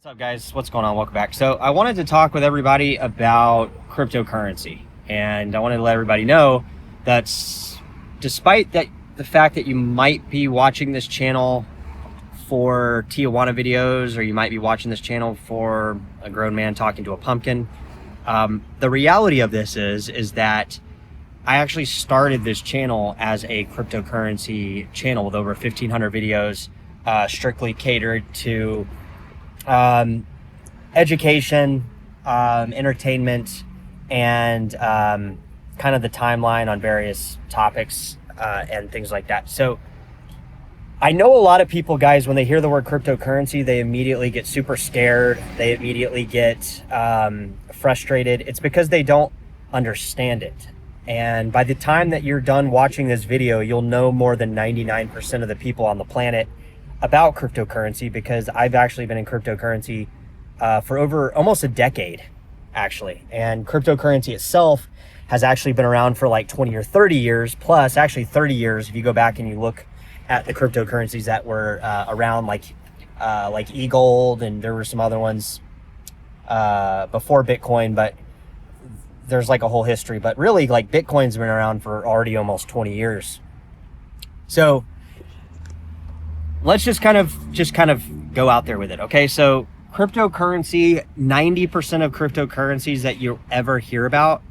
What's up, guys? What's going on? Welcome back. So I wanted to talk with everybody about cryptocurrency, and I wanted to let everybody know that despite the fact that you might be watching this channel for Tijuana videos, or you might be watching this channel for a grown man talking to a pumpkin, the reality of this is that I actually started this channel as a cryptocurrency channel with over 1,500 videos, strictly catered to education, entertainment, and kind of the timeline on various topics and things like that. So I know a lot of people, guys, when they hear the word cryptocurrency, they immediately get super scared. They immediately get frustrated. It's because they don't understand it. And by the time that you're done watching this video, you'll know more than 99% of the people on the planet about cryptocurrency, because I've actually been in cryptocurrency for over almost a decade, actually. And cryptocurrency itself has actually been around for like 20 or 30 years, plus actually 30 years if you go back and you look at the cryptocurrencies that were around, like eGold, and there were some other ones before Bitcoin, but there's like a whole history. But really, like, Bitcoin's been around for already almost 20 years. So let's just kind of go out there with it. Okay, so cryptocurrency, 90% of cryptocurrencies that you ever hear about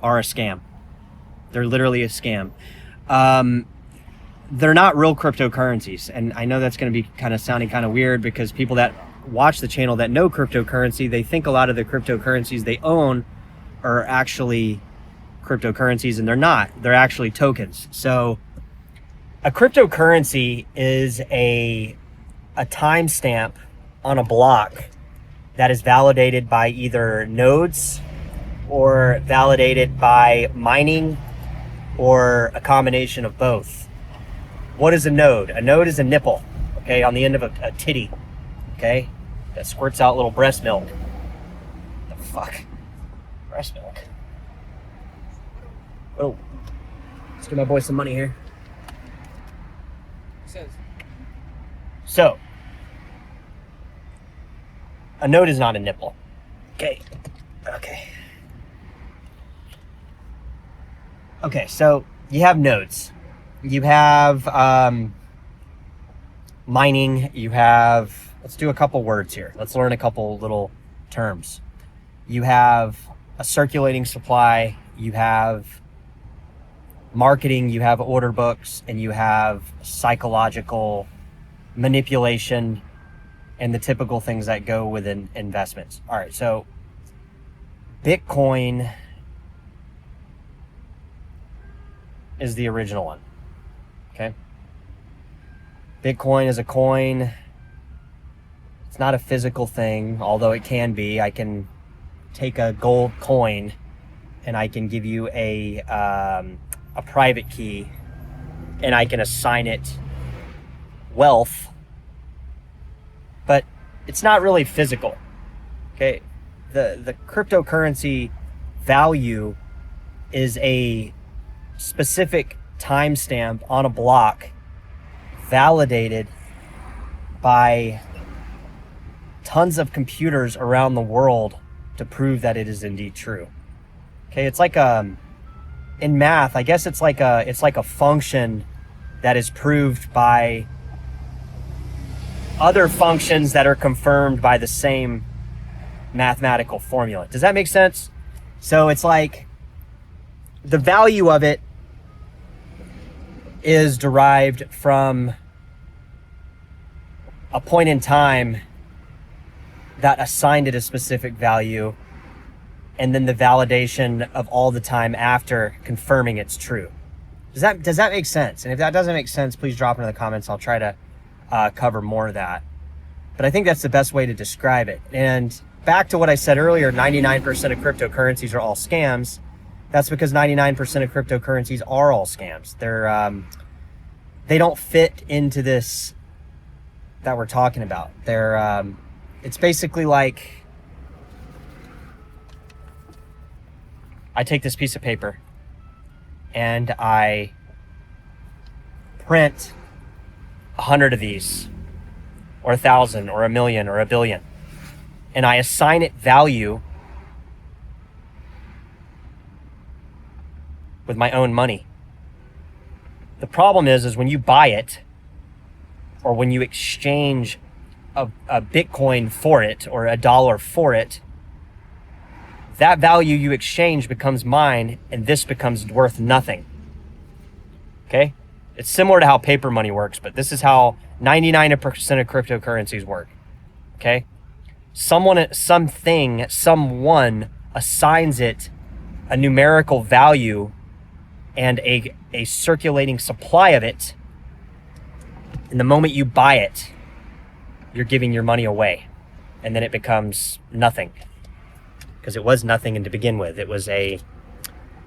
are a scam. They're literally a scam. They're not real cryptocurrencies. And I know that's going to be kind of sounding kind of weird, because people that watch the channel that know cryptocurrency, they think a lot of the cryptocurrencies they own are actually cryptocurrencies, and they're not. They're actually tokens. So a cryptocurrency is a timestamp on a block that is validated by either nodes, or validated by mining, or a combination of both. What is a node? A node is a nipple, okay, on the end of a titty, okay, that squirts out little breast milk. The fuck? Breast milk. Oh, let's give my boy some money here. So, a node is not a nipple. Okay. Okay, so you have nodes. You have mining. You have, let's do a couple words here. Let's learn a couple little terms. You have a circulating supply. You have marketing. You have order books, and you have psychological manipulation, and the typical things that go within investments. All right, so Bitcoin is the original one, okay? Bitcoin is a coin. It's not a physical thing, although it can be. I can take a gold coin and I can give you a private key, and I can assign it wealth, but it's not really physical. Okay, the cryptocurrency value is a specific timestamp on a block, validated by tons of computers around the world to prove that it is indeed true. Okay, it's like in math, I guess it's like a function that is proved by other functions that are confirmed by the same mathematical formula. Does that make sense? So it's like the value of it is derived from a point in time that assigned it a specific value, and then the validation of all the time after confirming it's true. Does that make sense? And if that doesn't make sense, please drop it in the comments. I'll try to cover more of that. But I think that's the best way to describe it. And back to what I said earlier, 99% of cryptocurrencies are all scams. That's because 99% of cryptocurrencies are all scams. They don't fit into this that we're talking about. It's basically like, I take this piece of paper and I print 100 of these, or 1,000 or 1,000,000 or 1,000,000,000, and I assign it value with my own money. The problem is when you buy it, or when you exchange a Bitcoin for it, or a dollar for it, that value you exchange becomes mine, and this becomes worth nothing. Okay? It's similar to how paper money works, but this is how 99% of cryptocurrencies work. Okay? Someone assigns it a numerical value and a circulating supply of it. And the moment you buy it, you're giving your money away. And then it becomes nothing. Because it was nothing to begin with. It was a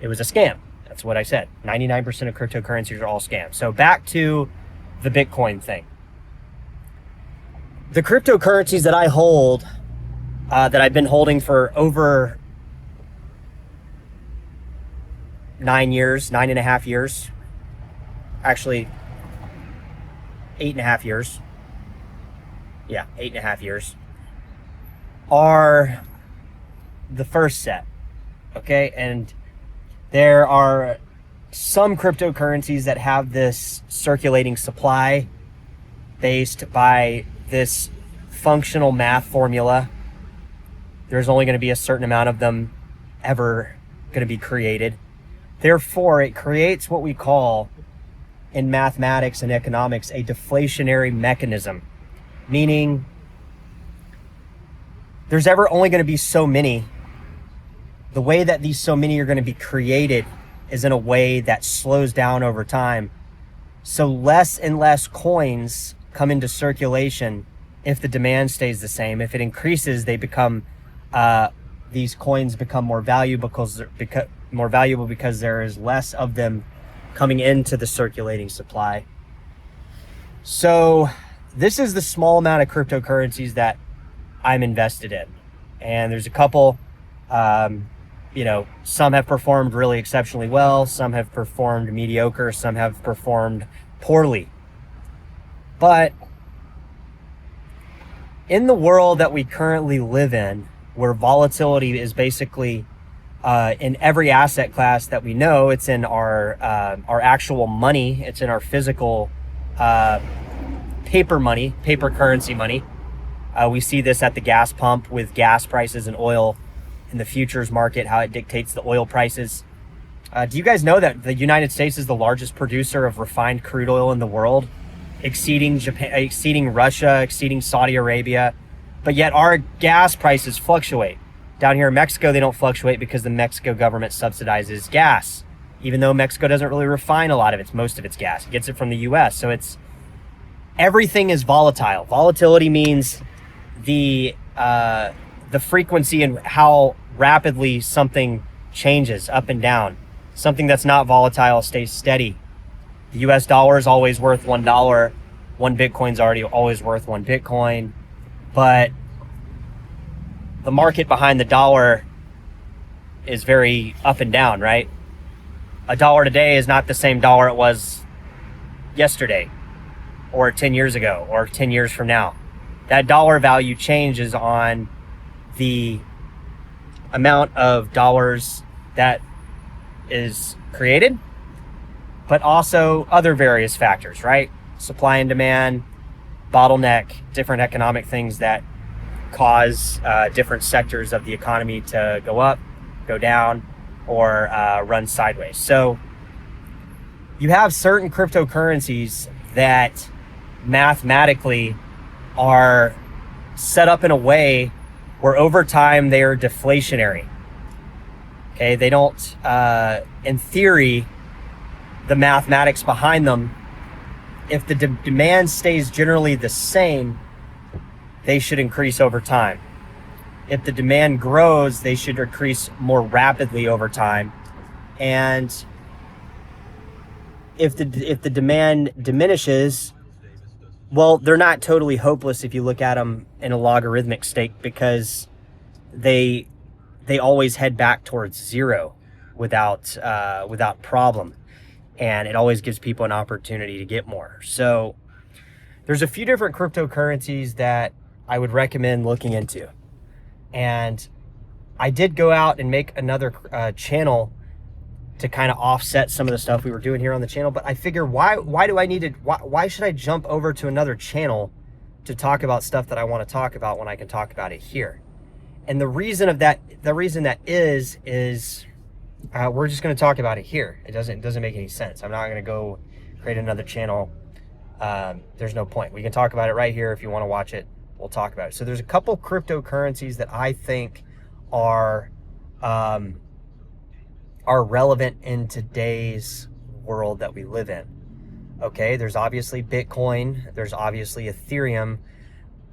scam. That's what I said. 99% of cryptocurrencies are all scams. So back to the Bitcoin thing. The cryptocurrencies that I hold, that I've been holding for over 9.5 years, actually 8.5 years. Yeah, 8.5 years, are the first set. Okay, and there are some cryptocurrencies that have this circulating supply based by this functional math formula. There's only going to be a certain amount of them ever going to be created. Therefore, it creates what we call in mathematics and economics a deflationary mechanism, meaning there's ever only going to be so many. The way that these so many are going to be created is in a way that slows down over time. So less and less coins come into circulation if the demand stays the same. If it increases, they become these coins become more valuable because there is less of them coming into the circulating supply. So this is the small amount of cryptocurrencies that I'm invested in. And there's a couple, some have performed really exceptionally well. Some have performed mediocre. Some have performed poorly. But in the world that we currently live in, where volatility is basically in every asset class that we know, it's in our actual money, it's in our physical paper money, paper currency money. We see this at the gas pump with gas prices and oil in the futures market, how it dictates the oil prices. Do you guys know that the United States is the largest producer of refined crude oil in the world, exceeding Japan, exceeding Russia, exceeding Saudi Arabia? But yet our gas prices fluctuate. Down here in Mexico, they don't fluctuate because the Mexico government subsidizes gas, even though Mexico doesn't really refine a lot of most of its gas. It gets it from the US. So everything is volatile. Volatility means the frequency and how rapidly something changes up and down. Something that's not volatile stays steady. The US dollar is always worth $1. One Bitcoin's always worth one Bitcoin. But the market behind the dollar is very up and down, right? A dollar today is not the same dollar it was yesterday or 10 years ago or 10 years from now. That dollar value changes on the amount of dollars that is created, but also other various factors, right? Supply and demand, bottleneck, different economic things that cause different sectors of the economy to go up, go down, or run sideways. So you have certain cryptocurrencies that mathematically are set up in a way where over time they are deflationary. Okay, they don't, in theory, the mathematics behind them, if the demand stays generally the same, they should increase over time. If the demand grows, they should increase more rapidly over time. And if the demand diminishes, well, they're not totally hopeless if you look at them in a logarithmic state, because they always head back towards zero without problem. And it always gives people an opportunity to get more. So there's a few different cryptocurrencies that I would recommend looking into. And I did go out and make another channel to kind of offset some of the stuff we were doing here on the channel. But I figure, why should I jump over to another channel to talk about stuff that I want to talk about when I can talk about it here? And the reason that is we're just going to talk about it here. It doesn't make any sense. I'm not going to go create another channel. There's no point. We can talk about it right here. If you want to watch it, we'll talk about it. So there's a couple cryptocurrencies that I think are relevant in today's world that we live in. Okay, there's obviously Bitcoin, there's obviously Ethereum,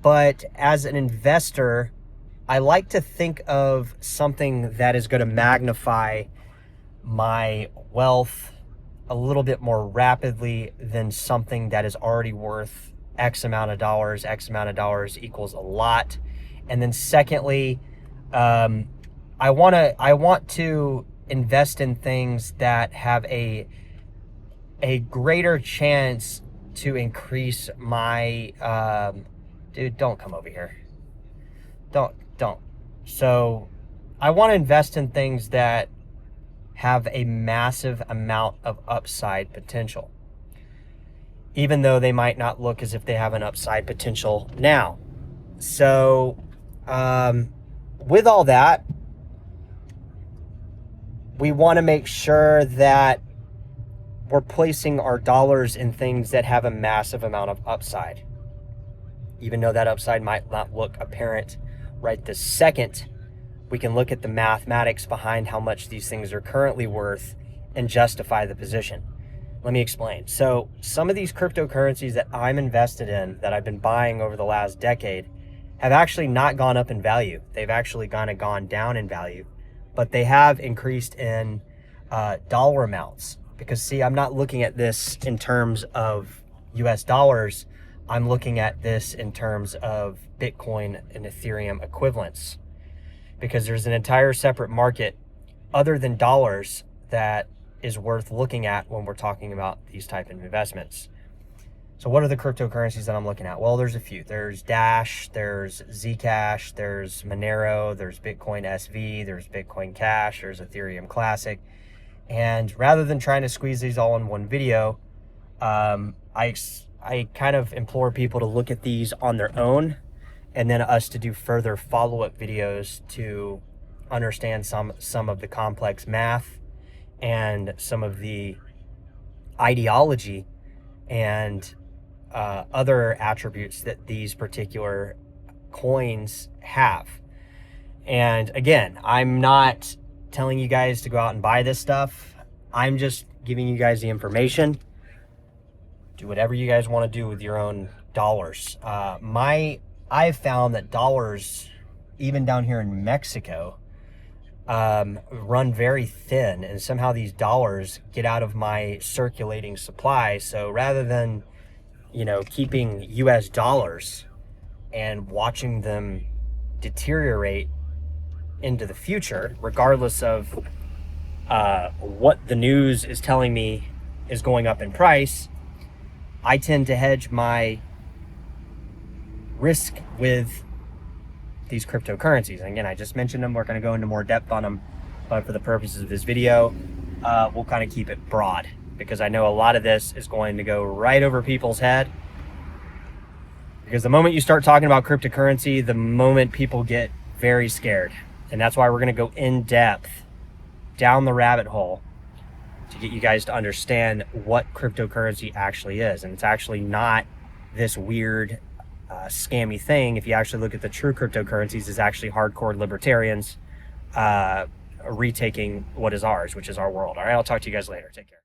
but as an investor, I like to think of something that is going to magnify my wealth a little bit more rapidly than something that is already worth X amount of dollars. X amount of dollars equals a lot. And then secondly, I want to invest in things that have a greater chance to increase my dude, don't come over here. Don't. So I want to invest in things that have a massive amount of upside potential, even though they might not look as if they have an upside potential now. So with all that, we want to make sure that we're placing our dollars in things that have a massive amount of upside. Even though that upside might not look apparent right this second, we can look at the mathematics behind how much these things are currently worth and justify the position. Let me explain. So some of these cryptocurrencies that I'm invested in, that I've been buying over the last decade, have actually not gone up in value. They've actually kind of gone down in value, but they have increased in dollar amounts. Because see, I'm not looking at this in terms of US dollars. I'm looking at this in terms of Bitcoin and Ethereum equivalents, because there's an entire separate market other than dollars that is worth looking at when we're talking about these type of investments. So what are the cryptocurrencies that I'm looking at? Well, there's a few. There's Dash, there's Zcash, there's Monero, there's Bitcoin SV, there's Bitcoin Cash, there's Ethereum Classic. And rather than trying to squeeze these all in one video, I kind of implore people to look at these on their own, and then us to do further follow-up videos to understand some of the complex math and some of the ideology and other attributes that these particular coins have. And again, I'm not telling you guys to go out and buy this stuff. I'm just giving you guys the information. Do whatever you guys want to do with your own dollars. I've found that dollars, even down here in Mexico, run very thin, and somehow these dollars get out of my circulating supply. So rather than, keeping US dollars and watching them deteriorate into the future, regardless of what the news is telling me is going up in price, I tend to hedge my risk with these cryptocurrencies. And again, I just mentioned them. We're going to go into more depth on them, but for the purposes of this video, we'll kind of keep it broad, because I know a lot of this is going to go right over people's head. Because the moment you start talking about cryptocurrency, the moment people get very scared. And that's why we're going to go in depth down the rabbit hole to get you guys to understand what cryptocurrency actually is. And it's actually not this weird scammy thing. If you actually look at the true cryptocurrencies, it's actually hardcore libertarians retaking what is ours, which is our world. All right, I'll talk to you guys later. Take care.